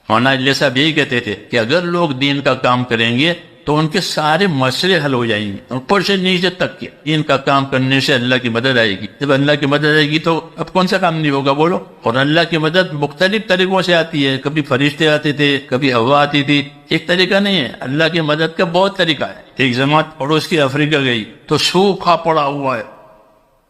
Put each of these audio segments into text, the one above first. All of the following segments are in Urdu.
مولانا علیہ صاحب یہی کہتے تھے کہ اگر لوگ دین کا کام کریں گے تو ان کے سارے مسئلے حل ہو جائیں گے، اوپر سے نیچے تک کے دین کا کام کرنے سے اللہ کی مدد آئے گی۔ جب اللہ کی مدد آئے گی تو اب کون سا کام نہیں ہوگا بولو؟ اور اللہ کی مدد مختلف طریقوں سے آتی ہے، کبھی فرشتے آتے تھے، کبھی ہوا آتی تھی، ایک طریقہ نہیں ہے، اللہ کی مدد کا بہت طریقہ ہے۔ ایک جماعت پڑوس کی افریقہ گئی تو سوکھا پڑا ہوا ہے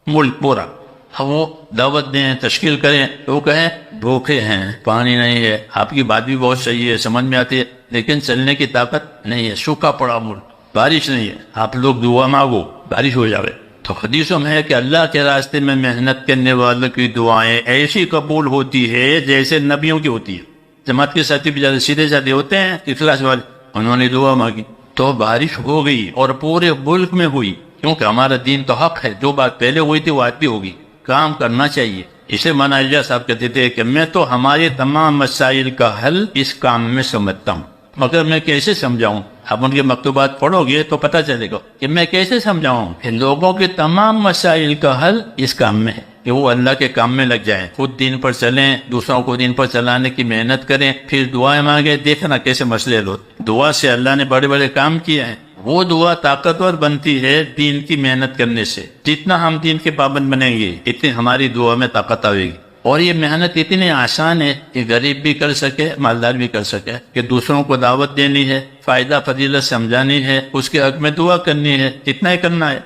ملک پورا، اب وہ دعوت دیں، تشکیل کریں تو وہ کہیں بھوکے ہیں، پانی نہیں ہے، آپ کی بات بھی بہت صحیح ہے، سمجھ میں آتی ہے، لیکن چلنے کی طاقت نہیں ہے، سوکھا پڑا ملک، بارش نہیں ہے، آپ لوگ دعا مانگو بارش ہو جاوے۔ تو حدیثوں میں ہے کہ اللہ کے راستے میں محنت کرنے والوں کی دعائیں ایسی قبول ہوتی ہے جیسے نبیوں کی ہوتی ہے۔ جماعت کے ساتھی بھی زیادہ سیدھے سادے ہوتے ہیں، اخلاص والے، انہوں نے دعا مانگی تو بارش ہو گئی، اور پورے ملک میں ہوئی، کیونکہ ہمارا دین تو حق ہے، جو بات پہلے ہوئی تھی وہ آج بھی ہوگی، کام کرنا چاہیے۔ اسے مولانا الیاس صاحب کہتے تھے کہ میں تو ہمارے تمام مسائل کا حل اس کام میں سمجھتا ہوں، مگر میں کیسے سمجھاؤں؟ اب ان کے مکتوبات پڑھو گے تو پتہ چلے گا کہ میں کیسے سمجھاؤں کہ لوگوں کے تمام مسائل کا حل اس کام میں ہے، کہ وہ اللہ کے کام میں لگ جائیں، خود دین پر چلیں، دوسروں کو دین پر چلانے کی محنت کریں، پھر دعائیں مانگیں، دیکھنا کیسے مسئلے حل ہوتے۔ دعا سے اللہ نے بڑے بڑے کام کیے ہیں، وہ دعا طاقتور بنتی ہے دین کی محنت کرنے سے۔ جتنا ہم دین کے پابند بنیں گے اتنی ہماری دعا میں طاقت آئے گی، اور یہ محنت اتنی آسان ہے کہ غریب بھی کر سکے، مالدار بھی کر سکے، کہ دوسروں کو دعوت دینی ہے، فائدہ فضیلت سمجھانی ہے، اس کے حق میں دعا کرنی ہے، اتنا ہی کرنا ہے۔